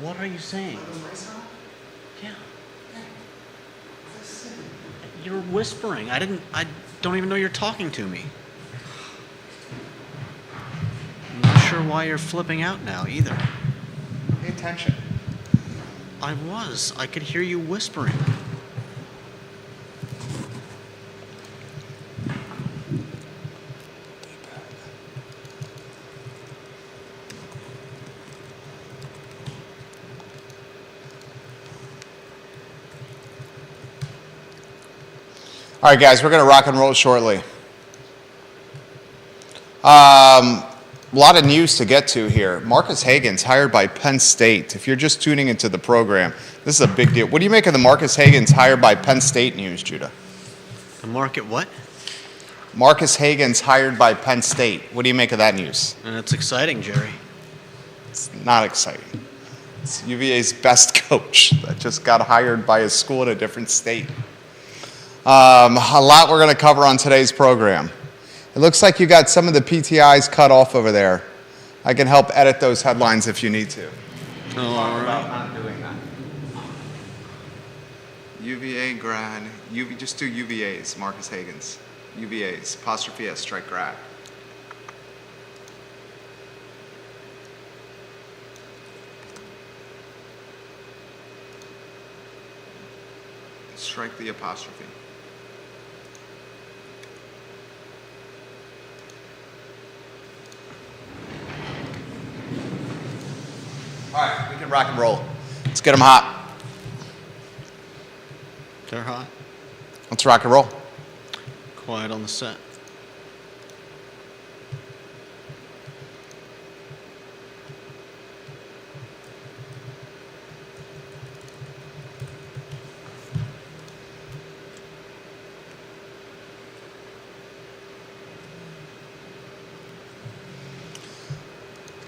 What are you saying? Yeah. You're whispering. I don't even know you're talking to me. I'm not sure why you're flipping out now either. Pay attention. I could hear you whispering. All right, guys, we're going to rock and roll shortly. A lot of news to get to here. Marcus Hagans hired by Penn State. If you're just tuning into the program, this is a big deal. What do you make of the Marcus Hagans hired by Penn State news, Judah? The market what? Marcus Hagans hired by Penn State. What do you make of that news? It's exciting, Jerry. It's not exciting. It's UVA's best coach that just got hired by a school in a different state. A lot we're going to cover on today's program. It looks like you got some of the PTIs cut off over there. I can help edit those headlines if you need to. All About right. not doing that. UVA grad. Just do UVA's, Marcus Hagans. UVA's, apostrophe S, strike grad. Strike the apostrophe. All right, we can rock and roll. Let's get them hot. They're hot. Let's rock and roll. Quiet on the set.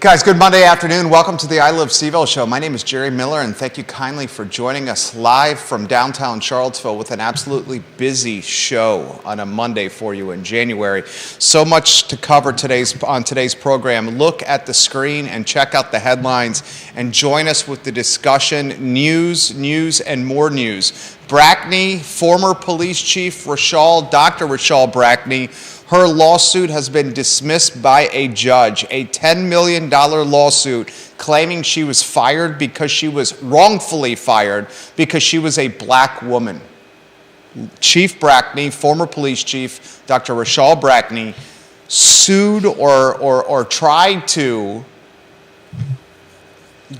Guys, good Monday afternoon. Welcome to the I Live CVille show. My name is Jerry Miller, and thank you kindly for joining us live from downtown Charlottesville with an absolutely busy show on a Monday for you in January. So much to cover on today's program. Look at the screen and check out the headlines and join us with the discussion. News, and more news. Brackney, former police chief Dr. Rachel Brackney, her lawsuit has been dismissed by a judge, a $10 million lawsuit claiming she was fired because she was wrongfully fired because she was a black woman. Chief Brackney, former police chief, Dr. Rachel Brackney, sued or tried to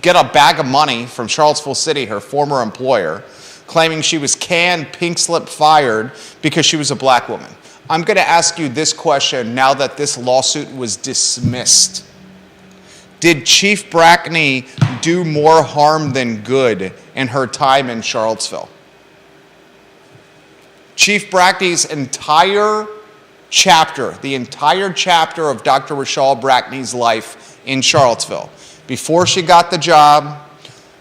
get a bag of money from Charlottesville City, her former employer, claiming she was pink slip fired because she was a black woman. I'm going to ask you this question now that this lawsuit was dismissed. Did Chief Brackney do more harm than good in her time in Charlottesville? Chief Brackney's entire chapter, the entire chapter of Dr. Rachel Brackney's life in Charlottesville, before she got the job,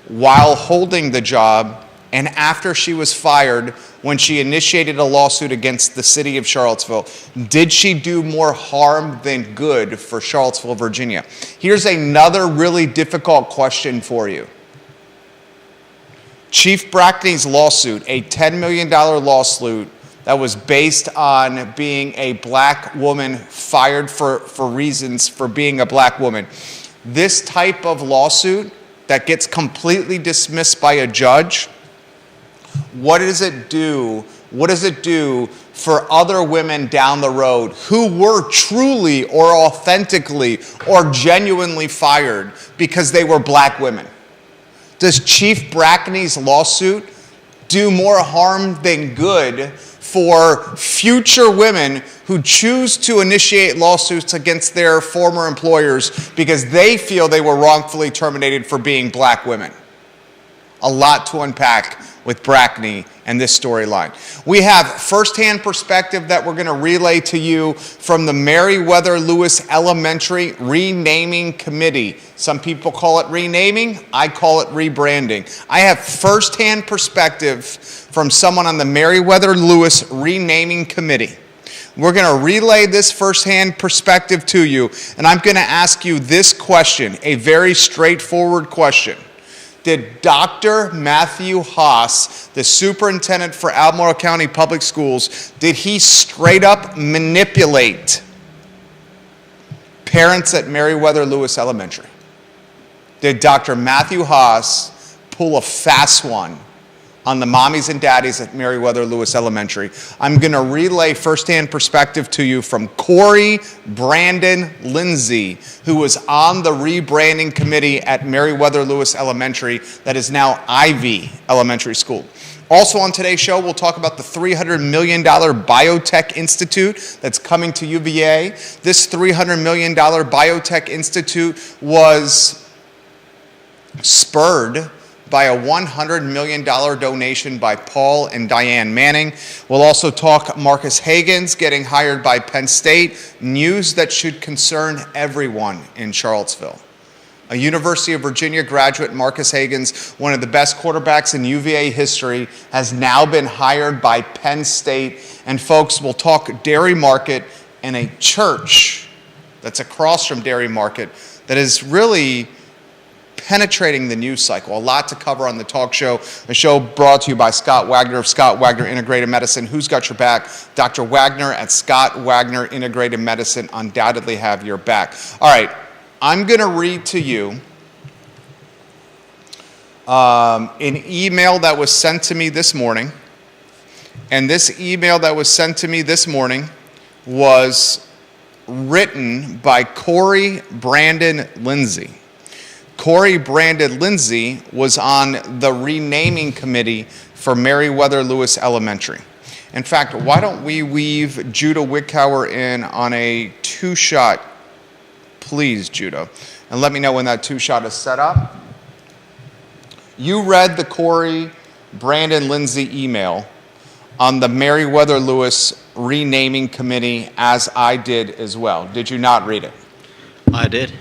while holding the job, and after she was fired, when she initiated a lawsuit against the city of Charlottesville, did she do more harm than good for Charlottesville, Virginia? Here's another really difficult question for you. Chief Brackney's lawsuit, a $10 million lawsuit that was based on being a black woman fired for reasons for being a black woman. This type of lawsuit that gets completely dismissed by a judge, what does it do? What does it do for other women down the road who were truly or authentically or genuinely fired because they were black women? Does Chief Brackney's lawsuit do more harm than good for future women who choose to initiate lawsuits against their former employers because they feel they were wrongfully terminated for being black women? A lot to unpack with Brackney and this storyline. We have firsthand perspective that we're going to relay to you from the Meriwether Lewis Elementary Renaming Committee. Some people call it renaming, I call it rebranding. I have firsthand perspective from someone on the Meriwether Lewis Renaming Committee. We're going to relay this firsthand perspective to you, and I'm going to ask you this question, a very straightforward question. did Dr. Matthew Haas, the superintendent for Albemarle County Public Schools, did he straight up manipulate parents at Meriwether Lewis Elementary? Did Dr. Matthew Haas pull a fast one on the mommies and daddies at Meriwether Lewis Elementary? I'm going to relay firsthand perspective to you from Corey Brandon Lindsay, who was on the rebranding committee at Meriwether Lewis Elementary that is now Ivy Elementary School. Also on today's show, we'll talk about the $300 million Biotech Institute that's coming to UVA. This $300 million Biotech Institute was spurred by a $100 million donation by Paul and Diane Manning. We'll also talk Marcus Hagans getting hired by Penn State, news that should concern everyone in Charlottesville. A University of Virginia graduate, Marcus Hagans, one of the best quarterbacks in UVA history, has now been hired by Penn State. And folks, we'll talk Dairy Market and a church that's across from Dairy Market that is really penetrating the news cycle. A lot to cover on the talk show. A show brought to you by Scott Wagner of Scott Wagner Integrated Medicine. Who's got your back? Dr. Wagner at Scott Wagner Integrated Medicine undoubtedly have your back. All right, I'm going to read to you an email that was sent to me this morning. And this email that was sent to me this morning was written by Corey Brandon Lindsay. Corey Brandon Lindsay was on the renaming committee for Meriwether Lewis Elementary. In fact, why don't we weave Judah Wickower in on a two-shot, please, Judah, and let me know when that two-shot is set up. You read the Corey Brandon Lindsay email on the Meriwether Lewis renaming committee, as I did as well. Did you not read it? I did.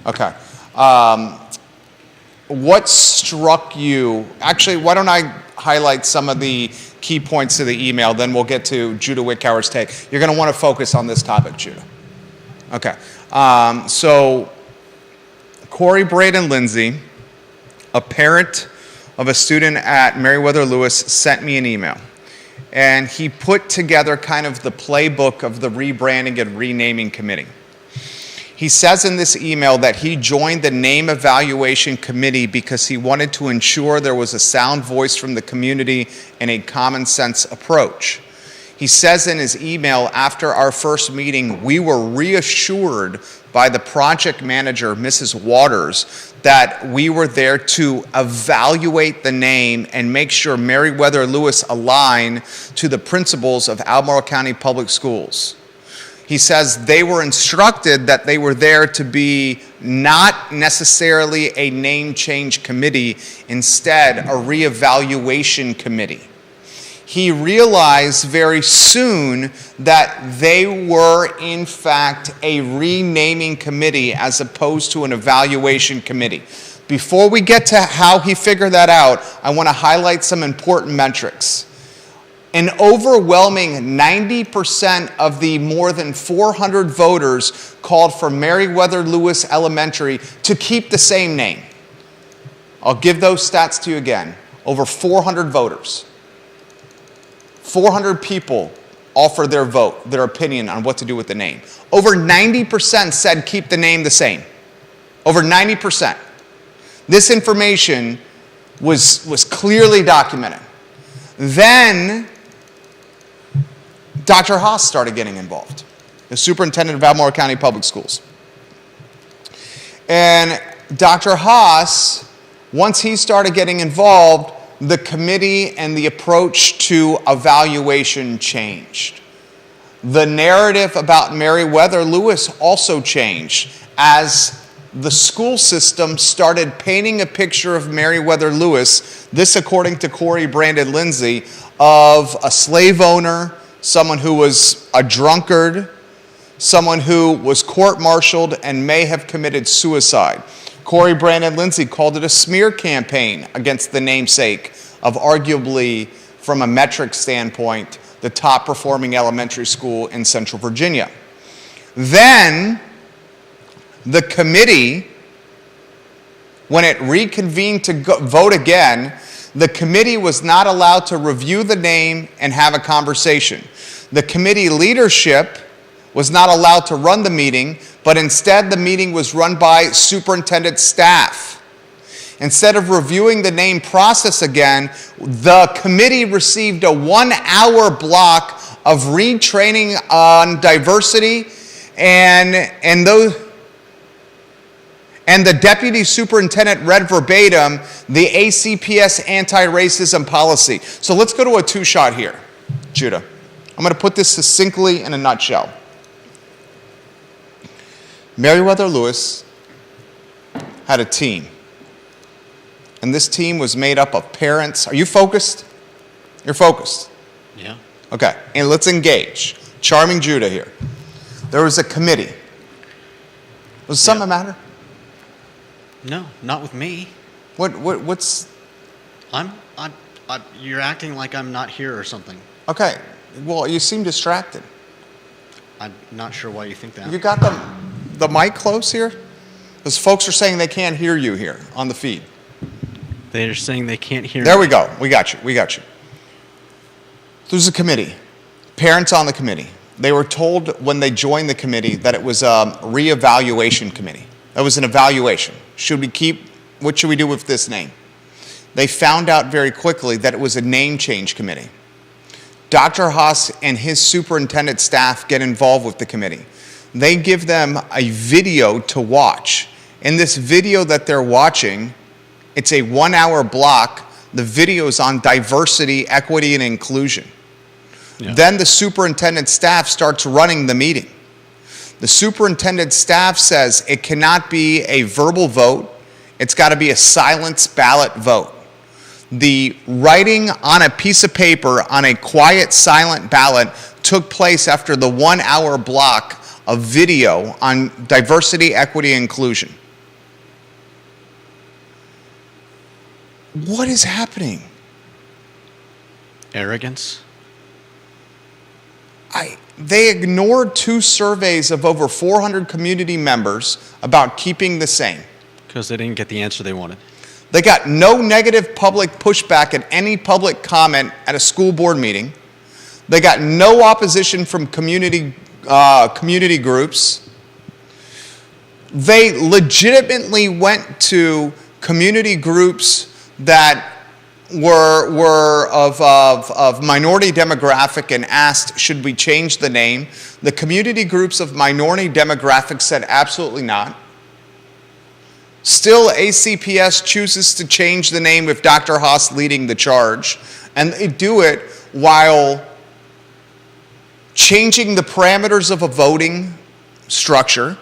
Okay. What struck you? Actually, why don't I highlight some of the key points to the email, then we'll get to Judah Wickower's take. You're going to want to focus on this topic, Judah. Okay. So Corey Brandon Lindsay, a parent of a student at Meriwether Lewis, sent me an email. And he put together kind of the playbook of the rebranding and renaming committee. He says in this email that he joined the name evaluation committee because he wanted to ensure there was a sound voice from the community and a common sense approach. He says in his email, after our first meeting, we were reassured by the project manager, Mrs. Waters, that we were there to evaluate the name and make sure Meriwether Lewis aligned to the principles of Albemarle County Public Schools. He says they were instructed that they were there to be not necessarily a name change committee, instead a reevaluation committee. He realized very soon that they were in fact a renaming committee as opposed to an evaluation committee. Before we get to how he figured that out, I want to highlight some important metrics. An overwhelming 90% of the more than 400 voters called for Meriwether Lewis Elementary to keep the same name. I'll give those stats to you again. Over 400 voters. 400 people offered their vote, their opinion on what to do with the name. Over 90% said keep the name the same. Over 90%. This information was clearly documented. Then Dr. Haas started getting involved, the superintendent of Albemarle County Public Schools. And Dr. Haas, once he started getting involved, the committee and the approach to evaluation changed. The narrative about Meriwether Lewis also changed as the school system started painting a picture of Meriwether Lewis, this according to Corey Brandon Lindsay, of a slave owner, someone who was a drunkard, someone who was court-martialed and may have committed suicide. Corey Brandon Lindsay called it a smear campaign against the namesake of arguably, from a metric standpoint, the top-performing elementary school in Central Virginia. Then, the committee when it reconvened to vote again, the committee was not allowed to review the name and have a conversation. The committee leadership was not allowed to run the meeting, but instead the meeting was run by superintendent staff. Instead of reviewing the name process again, the committee received a 1-hour block of retraining on diversity and the deputy superintendent read verbatim the ACPS anti-racism policy. So let's go to a two-shot here, Judah. I'm going to put this succinctly in a nutshell. Meriwether Lewis had a team. And this team was made up of parents. Are you focused? You're focused. Yeah. Okay, and let's engage. Charming Judah here. There was a committee. Was something the matter? No, not with me. What's... You're acting like I'm not here or something. Okay, well, you seem distracted. I'm not sure why you think that. You got the mic close here? Because folks are saying they can't hear you here on the feed. They're saying they can't hear There me. we go. We got you. There's a committee. Parents on the committee. They were told when they joined the committee that it was a reevaluation committee. That was an evaluation. What should we do with this name? They found out very quickly that it was a name change committee. Dr. Haas and his superintendent staff get involved with the committee. They give them a video to watch. In this video that they're watching, it's a 1-hour block. The video is on diversity, equity, and inclusion. Yeah. Then the superintendent staff starts running the meeting. The superintendent staff says it cannot be a verbal vote. It's got to be a silence ballot vote. The writing on a piece of paper on a quiet, silent ballot took place after the 1-hour block of video on diversity, equity, and inclusion. What is happening? Arrogance? They ignored 2 surveys of over 400 community members about keeping the same. Because they didn't get the answer they wanted. They got no negative public pushback at any public comment at a school board meeting. They got no opposition from community groups. They legitimately went to community groups that were of minority demographic and asked, should we change the name? The community groups of minority demographic said absolutely not. Still, ACPS chooses to change the name with Dr. Haas leading the charge, and they do it while changing the parameters of a voting structure.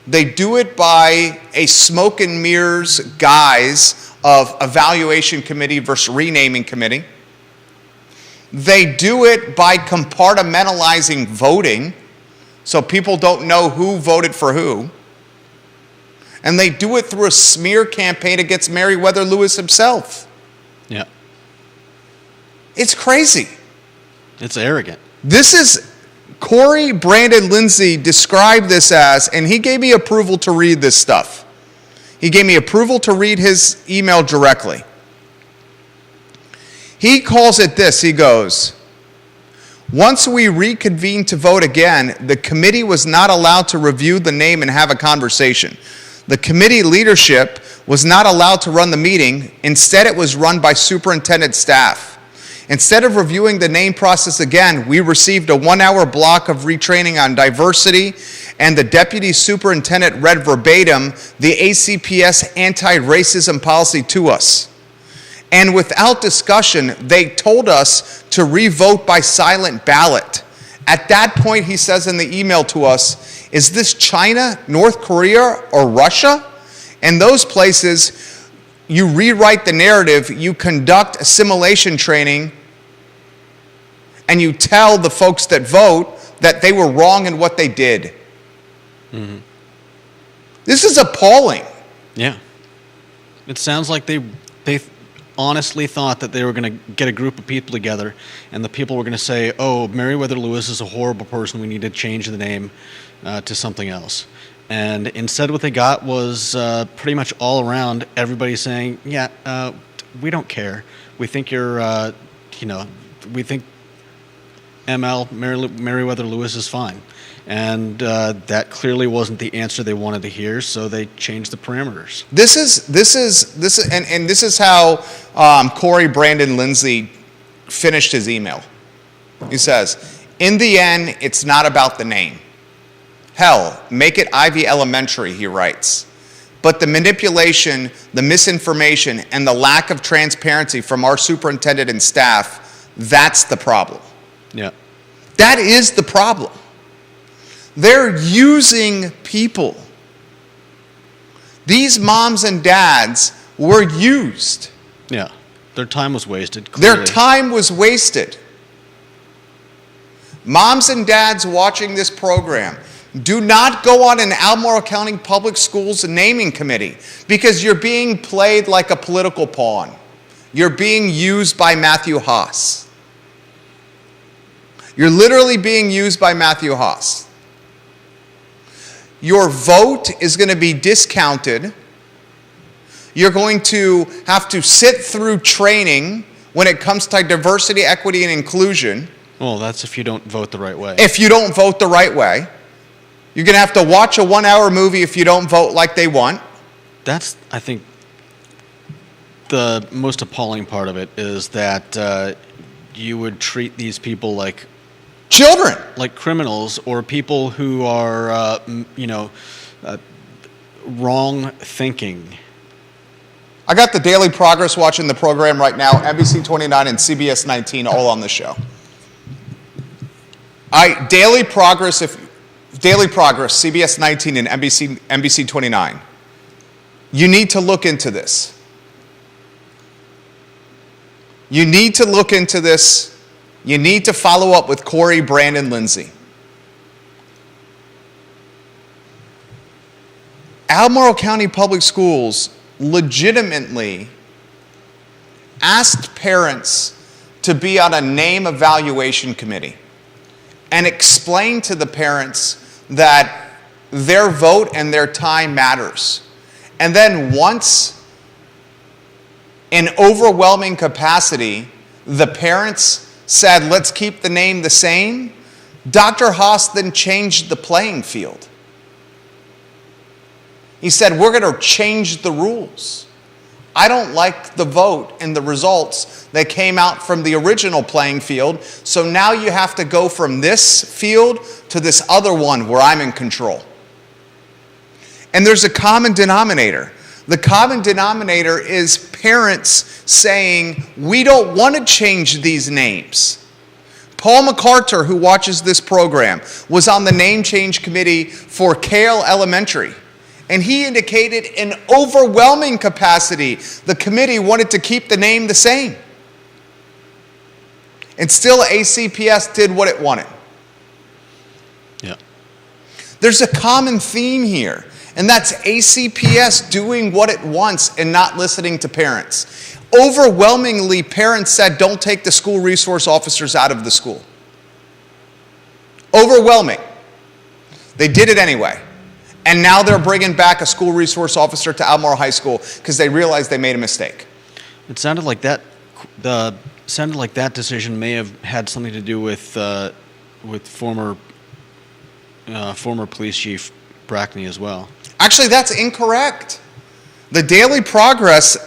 They do it by a smoke and mirrors guise of evaluation committee versus renaming committee. They do it by compartmentalizing voting, so people don't know who voted for who. And they do it through a smear campaign against Meriwether Lewis himself. Yeah. It's crazy. It's arrogant. This is, Corey Brandon Lindsay described this as, and he gave me approval to read this stuff. He gave me approval to read his email directly. He calls it this, he goes, once we reconvened to vote again, the committee was not allowed to review the name and have a conversation. The committee leadership was not allowed to run the meeting. Instead, it was run by superintendent staff. Instead of reviewing the name process again, we received a 1-hour block of retraining on diversity, and the deputy superintendent read verbatim the ACPS anti-racism policy to us. And without discussion, they told us to re-vote by silent ballot. At that point, he says in the email to us, is this China, North Korea, or Russia? In those places, you rewrite the narrative, you conduct assimilation training, and you tell the folks that vote that they were wrong in what they did. Mm-hmm. This is appalling. Yeah. It sounds like they honestly thought that they were going to get a group of people together, and the people were going to say, oh, Meriwether Lewis is a horrible person, we need to change the name to something else. And instead what they got was pretty much all around everybody saying, yeah, we don't care. We think you're, we think Meriwether Lewis is fine. And that clearly wasn't the answer they wanted to hear, so they changed the parameters. This is how Corey Brandon Lindsay finished his email. He says, "In the end, it's not about the name. Hell, make it Ivy Elementary," he writes. "But the manipulation, the misinformation, and the lack of transparency from our superintendent and staff, that's the problem." Yeah. That is the problem. They're using people. These moms and dads were used. Yeah. Their time was wasted. Clearly. Their time was wasted. Moms and dads watching this program, do not go on an Albemarle County Public Schools naming committee because you're being played like a political pawn. You're being used by Matthew Haas. You're literally being used by Matthew Haas. Your vote is going to be discounted. You're going to have to sit through training when it comes to diversity, equity, and inclusion. Well, that's if you don't vote the right way. If you don't vote the right way. You're going to have to watch a 1-hour movie if you don't vote like they want. That's, I think, the most appalling part of it is that you would treat these people like children, like criminals or people who are, wrong thinking. I got the Daily Progress watching the program right now, NBC 29 and CBS 19, all on the show. Daily Progress, CBS 19 and NBC 29. You need to look into this. You need to look into this. You need to follow up with Corey Brandon Lindsay. Albemarle County Public Schools legitimately asked parents to be on a name evaluation committee and explain to the parents that their vote and their time matters. And then once, in overwhelming capacity, the parents said, let's keep the name the same, Dr. Haas then changed the playing field. He said, we're going to change the rules. I don't like the vote and the results that came out from the original playing field, so now you have to go from this field to this other one where I'm in control. And there's a common denominator. The common denominator is parents saying, we don't want to change these names. Paul McCarter, who watches this program, was on the name change committee for Kale Elementary. And he indicated in overwhelming capacity the committee wanted to keep the name the same. And still ACPS did what it wanted. Yeah. There's a common theme here, and that's ACPS doing what it wants and not listening to parents. Overwhelmingly, parents said, don't take the school resource officers out of the school. Overwhelming. They did it anyway. And now they're bringing back a school resource officer to Albemarle High School because they realized they made a mistake. It sounded like that decision may have had something to do with former police chief Brackney as well. Actually, that's incorrect. The Daily Progress,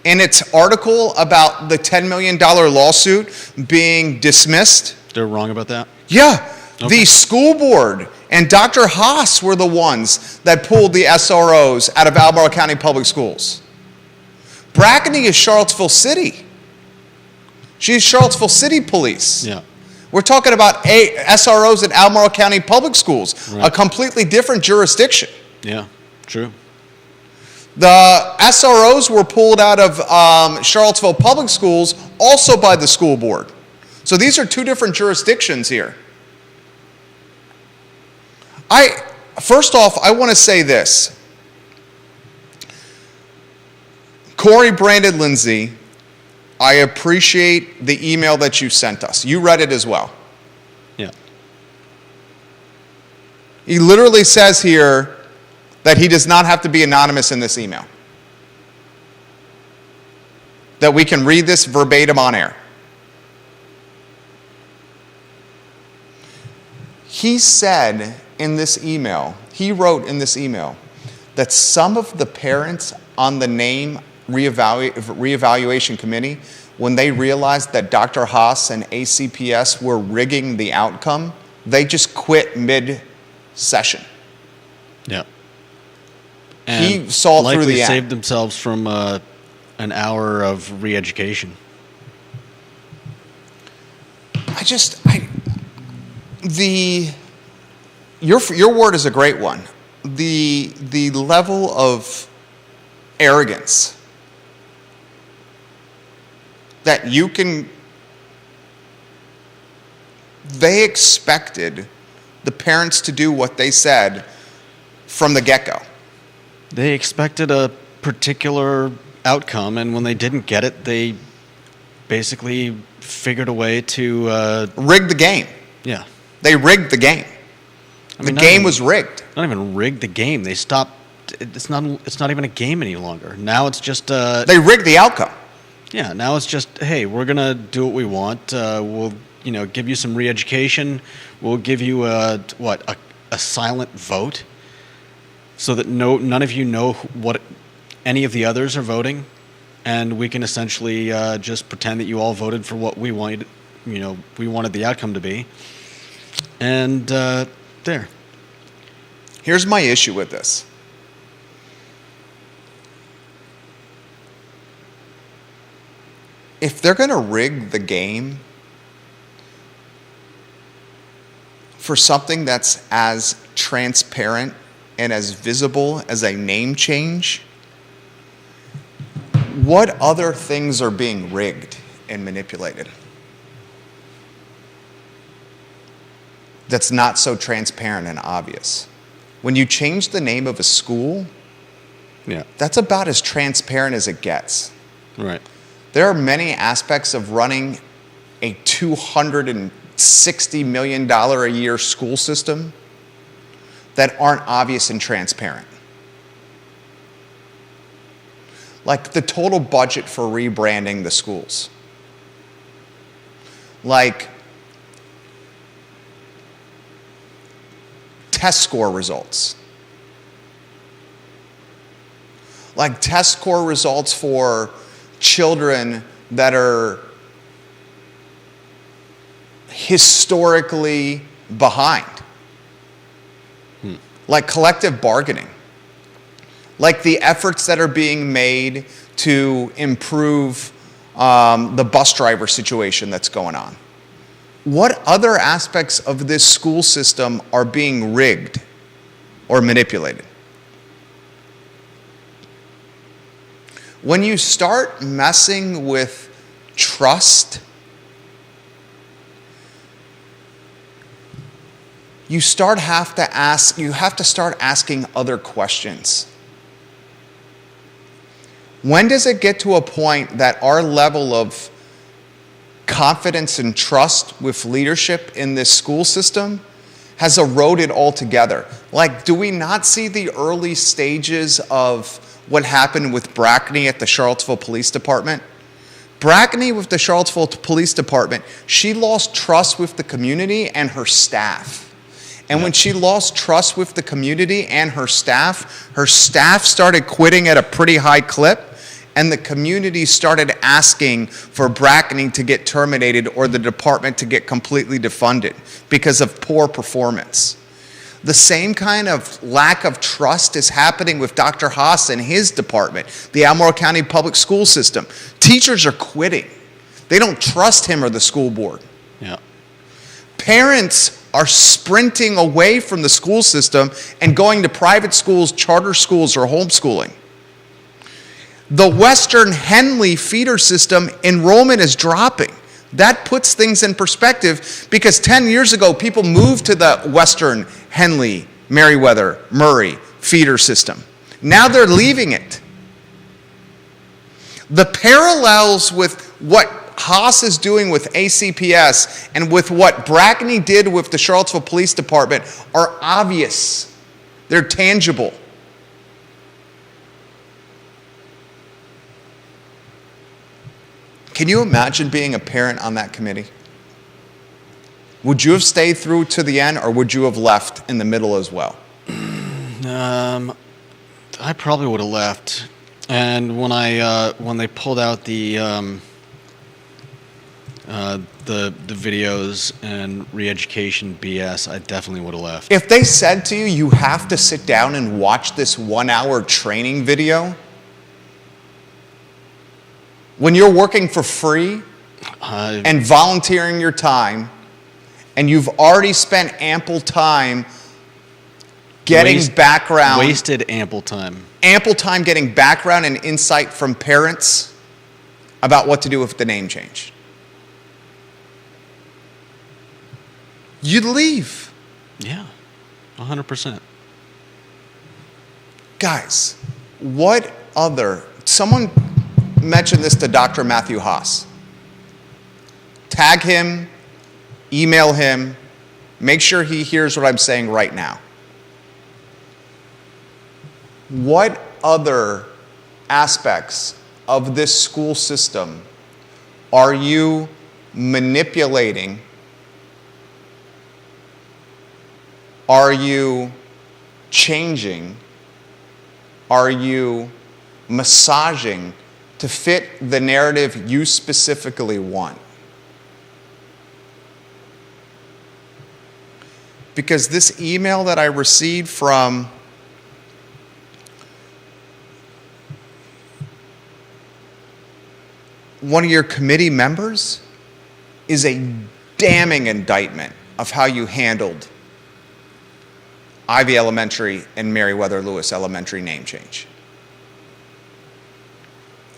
in its article about the $10 million lawsuit being dismissed. They're wrong about that? Yeah. Okay. The school board and Dr. Haas were the ones that pulled the SROs out of Albemarle County Public Schools. Brackney is Charlottesville City. She's Charlottesville City Police. Yeah. We're talking about SROs at Albemarle County Public Schools, right. A completely different jurisdiction. Yeah, true. The SROs were pulled out of Charlottesville Public Schools also by the school board. So these are two different jurisdictions here. First off, I want to say this. Corey Brandon Lindsay, I appreciate the email that you sent us. You read it as well. Yeah. He literally says here that he does not have to be anonymous in this email. That we can read this verbatim on air. He said in this email, he wrote in this email, that some of the parents on the name reevaluation committee, when they realized that Dr. Haas and ACPS were rigging the outcome, they just quit mid-session. Yeah. He saw through likely the end. saved themselves from an hour of re-education. Your word is a great one. The level of arrogance that they expected the parents to do what they said from the get-go. They expected a particular outcome, and when they didn't get it, they basically figured a way to Rig the game. Yeah. They rigged the game. The game was rigged. Not even rigged the game. They stopped. It's not even a game any longer. Now it's just. They rigged the outcome. Yeah. Now it's just, hey, we're gonna do what we want. We'll give you some re-education. We'll give you a silent vote, so that none of you know what any of the others are voting, and we can essentially just pretend that you all voted for what we wanted. We wanted the outcome to be, and there. Here's my issue with this. If they're going to rig the game for something that's as transparent and as visible as a name change, what other things are being rigged and manipulated that's not so transparent and obvious? When you change the name of a school, Yeah. that's about as transparent as it gets. Right. There are many aspects of running a $260 million a year school system that aren't obvious and transparent. Like the total budget for rebranding the schools. Like test score results. Like test score results for children that are historically behind. Like collective bargaining. Like the efforts that are being made to improve the bus driver situation that's going on. What other aspects of this school system are being rigged or manipulated? When you start messing with trust, you have to start asking other questions. When does it get to a point that our level of confidence and trust with leadership in this school system has eroded altogether? Like, do we not see the early stages of what happened with Brackney at the Charlottesville Police Department? Brackney with the Charlottesville Police Department, she lost trust with the community and her staff. And when she lost trust with the community and her staff started quitting at a pretty high clip, and the community started asking for Brackney to get terminated or the department to get completely defunded because of poor performance. The same kind of lack of trust is happening with Dr. Haas and his department, the Albemarle County Public School System. Teachers are quitting. They don't trust him or the school board. Yeah. Parents are sprinting away from the school system and going to private schools, charter schools, or homeschooling. The Western Henley feeder system enrollment is dropping. That puts things in perspective because 10 years ago, people moved to the Western Henley, Meriwether, Murray feeder system. Now they're leaving it. The parallels with what Haas is doing with ACPS and with what Brackney did with the Charlottesville Police Department are obvious. They're tangible. Can you imagine being a parent on that committee? Would you have stayed through to the end, or would you have left in the middle as well? I probably would have left. And when they pulled out the videos and re-education BS, I definitely would have left. If they said to you, you have to sit down and watch this 1-hour training video, when you're working for free and volunteering your time, and you've already spent ample time getting background. Wasted ample time. Ample time getting background and insight from parents about what to do with the name change. You'd leave. Yeah, 100%. Guys, what other... Someone mentioned this to Dr. Matthew Haas. Tag him, email him, make sure he hears what I'm saying right now. What other aspects of this school system are you manipulating? Are you changing? Are you massaging to fit the narrative you specifically want? Because this email that I received from one of your committee members is a damning indictment of how you handled Ivy Elementary and Meriwether Lewis Elementary name change.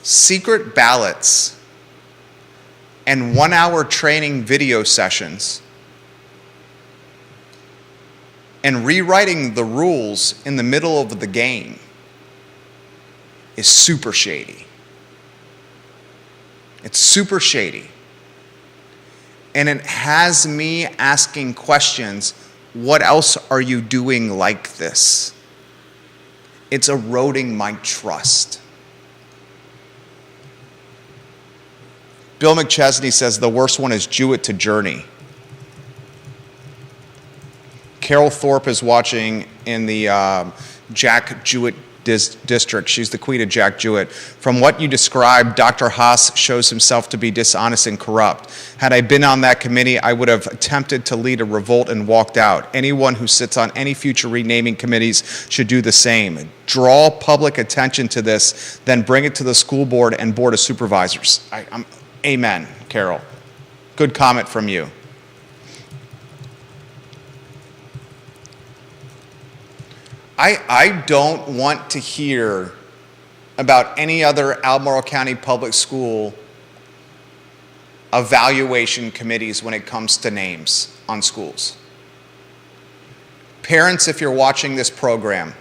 Secret ballots and 1-hour training video sessions and rewriting the rules in the middle of the game is super shady. It's super shady. And it has me asking questions, what else are you doing like this? It's eroding my trust. Bill McChesney says the worst one is Jewett to Journey. Carol Thorpe is watching in the Jack Jewett district. She's the queen of Jack Jewett. From what you described, Dr. Haas shows himself to be dishonest and corrupt. Had I been on that committee, I would have attempted to lead a revolt and walked out. Anyone who sits on any future renaming committees should do the same. Draw public attention to this, then bring it to the school board and board of supervisors. Amen, Carol. Good comment from you. I don't want to hear about any other Albemarle County Public School evaluation committees when it comes to names on schools. Parents, if you're watching this program,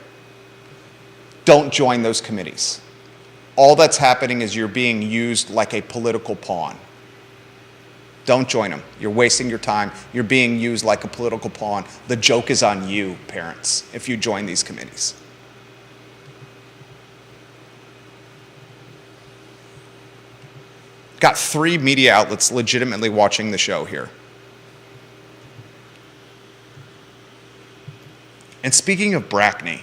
don't join those committees. All that's happening is you're being used like a political pawn. Don't join them. You're wasting your time. You're being used like a political pawn. The joke is on you, parents, if you join these committees. Got 3 media outlets legitimately watching the show here. And speaking of Brackney,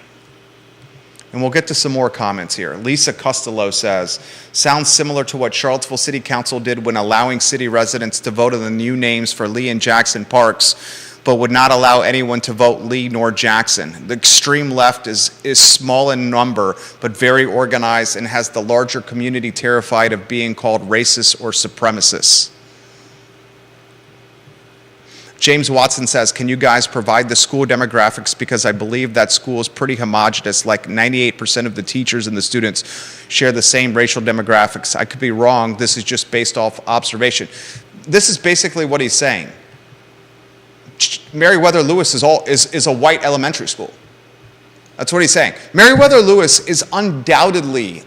and we'll get to some more comments here. Lisa Costello says, sounds similar to what Charlottesville City Council did when allowing city residents to vote on the new names for Lee and Jackson parks, but would not allow anyone to vote Lee nor Jackson. The extreme left is small in number, but very organized and has the larger community terrified of being called racist or supremacists. James Watson says, can you guys provide the school demographics, because I believe that school is pretty homogenous, like 98% of the teachers and the students share the same racial demographics. I could be wrong. This is just based off observation. This is basically what he's saying. Meriwether Lewis is a white elementary school. That's what he's saying. Meriwether Lewis is undoubtedly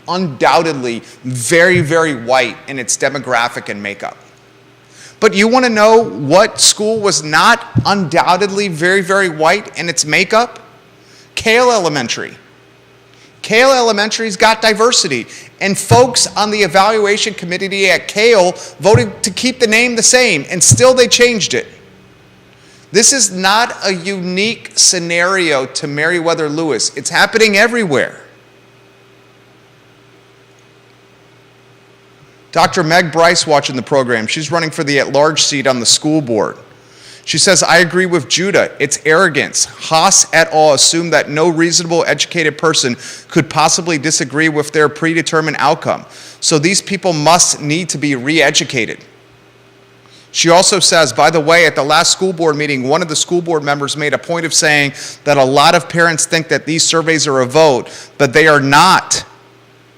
very, very white in its demographic and makeup. But you want to know what school was not undoubtedly very, very white in its makeup? Cale Elementary. Cale Elementary's got diversity. And folks on the evaluation committee at Cale voted to keep the name the same, and still they changed it. This is not a unique scenario to Meriwether Lewis. It's happening everywhere. Dr. Meg Bryce watching the program. She's running for the at-large seat on the school board. She says, I agree with Judah. It's arrogance. Haas et al. Assume that no reasonable educated person could possibly disagree with their predetermined outcome. So these people must need to be re-educated. She also says, by the way, at the last school board meeting, one of the school board members made a point of saying that a lot of parents think that these surveys are a vote, but they are not.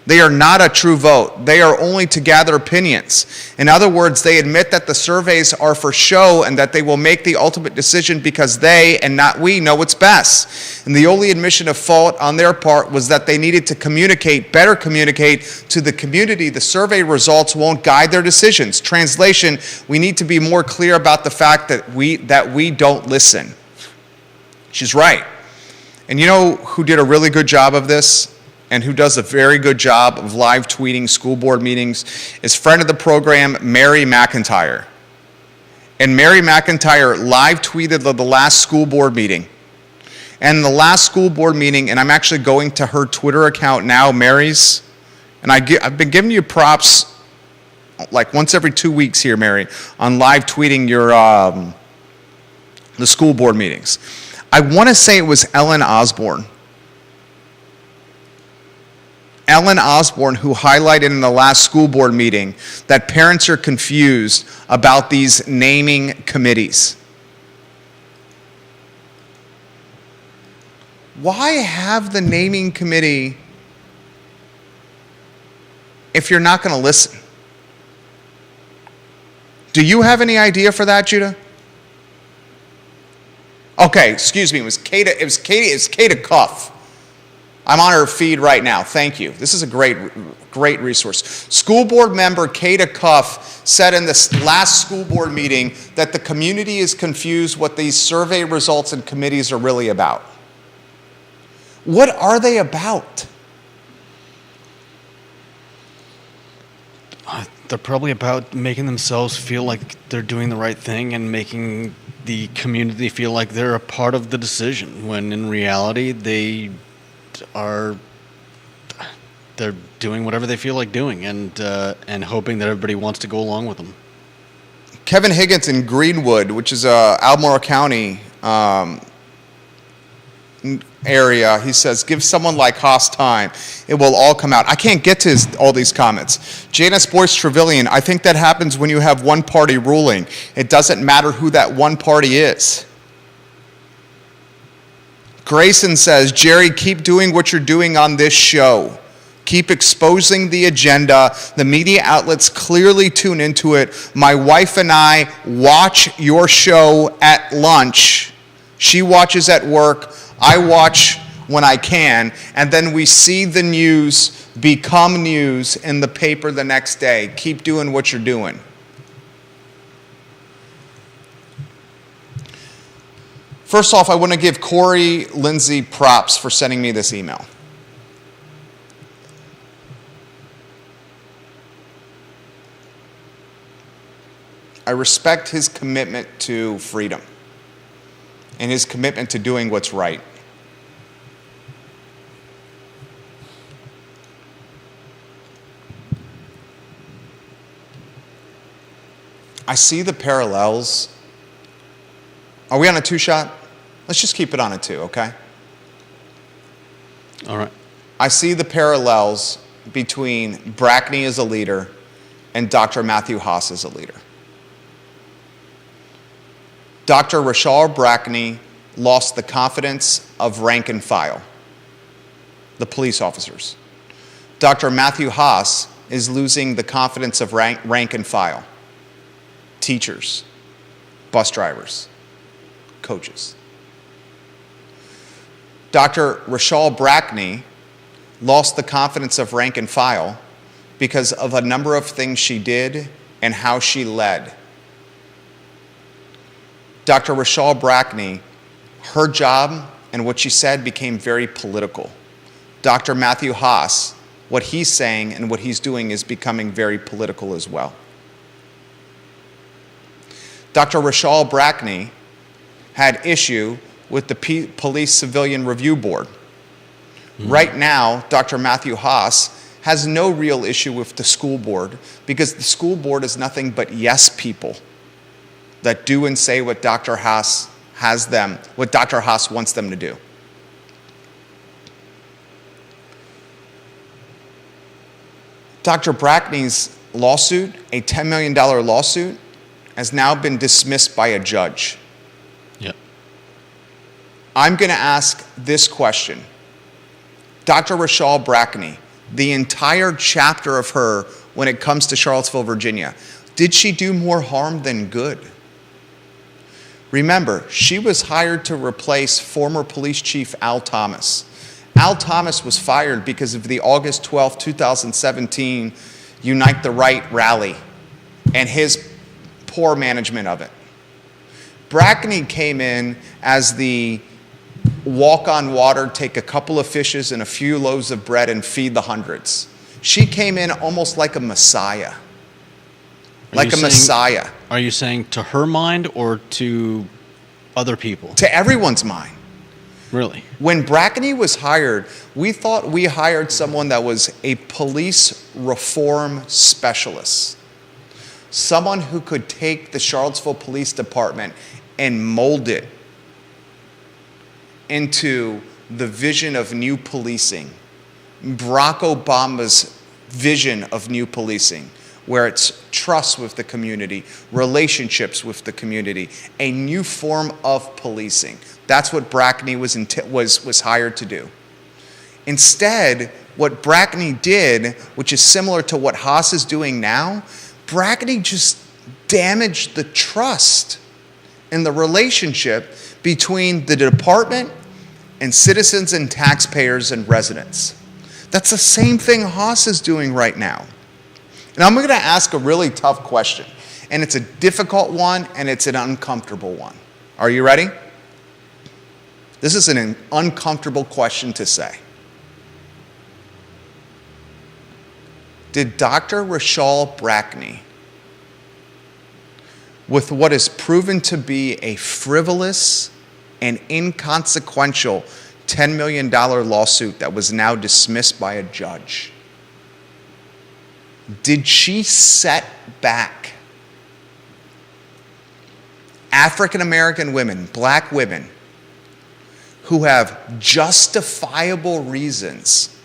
They are not a true vote. They are only to gather opinions. In other words, they admit that the surveys are for show and that they will make the ultimate decision because they, and not we, know what's best. And the only admission of fault on their part was that they needed to better communicate to the community. The survey results won't guide their decisions. Translation, we need to be more clear about the fact that we don't listen. She's right. And you know who did a really good job of this? And who does a very good job of live tweeting school board meetings, is friend of the program, Mary McIntyre. And Mary McIntyre live tweeted the last school board meeting. And the last school board meeting, and I'm actually going to her Twitter account now, Mary's, and I've been giving you props like once every 2 weeks here, Mary, on live tweeting your the school board meetings. I want to say it was Ellen Osborne. Ellen Osborne, who highlighted in the last school board meeting that parents are confused about these naming committees. Why have the naming committee if you're not going to listen? Do you have any idea for that, Judah? Okay, excuse me, it was Kata Cuff. I'm on her feed right now. Thank you. This is a great resource. School board member Kata Cuff said in this last school board meeting that the community is confused what these survey results and committees are really about. What are they about? They're probably about making themselves feel like they're doing the right thing and making the community feel like they're a part of the decision, when in reality they're doing whatever they feel like doing, and hoping that everybody wants to go along with them. Kevin Higgins in Greenwood, which is Albemarle County area, he says, give someone like Haas time. It will all come out. I can't get to all these comments. Janice Boyce Trevelyan, I think that happens when you have one party ruling. It doesn't matter who that one party is. Grayson says, Jerry, keep doing what you're doing on this show. Keep exposing the agenda. The media outlets clearly tune into it. My wife and I watch your show at lunch. She watches at work. I watch when I can. And then we see the news become news in the paper the next day. Keep doing what you're doing. First off, I want to give Corey Lindsay props for sending me this email. I respect his commitment to freedom and his commitment to doing what's right. I see the parallels. Are we on a two-shot? Let's just keep it on a two, okay? All right. I see the parallels between Brackney as a leader and Dr. Matthew Haas as a leader. Dr. Rashal Brackney lost the confidence of rank and file, the police officers. Dr. Matthew Haas is losing the confidence of rank and file, teachers, bus drivers, coaches. Dr. Rachel Brackney lost the confidence of rank and file because of a number of things she did and how she led. Dr. Rachel Brackney, her job and what she said became very political. Dr. Matthew Haas, what he's saying and what he's doing is becoming very political as well. Dr. Rachel Brackney had issue with the Police Civilian Review Board. Right now, Dr. Matthew Haas has no real issue with the school board because the school board is nothing but yes people that do and say what Dr. Haas wants them to do. Dr. Brackney's lawsuit, a $10 million lawsuit, has now been dismissed by a judge. Yep. I'm going to ask this question. Dr. Rachel Brackney, the entire chapter of her when it comes to Charlottesville, Virginia, did she do more harm than good? Remember, she was hired to replace former police chief Al Thomas. Al Thomas was fired because of the August 12, 2017 Unite the Right rally and his poor management of it. Brackney came in as the walk on water, take a couple of fishes and a few loaves of bread and feed the hundreds. She came in almost like a messiah. Messiah. Are you saying to her mind or to other people? To everyone's mind. Really? When Brackney was hired, we thought we hired someone that was a police reform specialist. Someone who could take the Charlottesville Police Department and mold it into the vision of new policing. Barack Obama's vision of new policing, where it's trust with the community, relationships with the community, a new form of policing. That's what Brackney was hired to do. Instead, what Brackney did, which is similar to what Haas is doing now, Brackney just damaged the trust and the relationship between the department and citizens and taxpayers and residents. That's the same thing Haas is doing right now. And I'm going to ask a really tough question. And it's a difficult one, and it's an uncomfortable one. Are you ready? This is an uncomfortable question to say. Did Dr. Rachel Brackney, with what is proven to be a frivolous and inconsequential $10 million lawsuit that was now dismissed by a judge, did she set back African American women, black women, who have justifiable reasons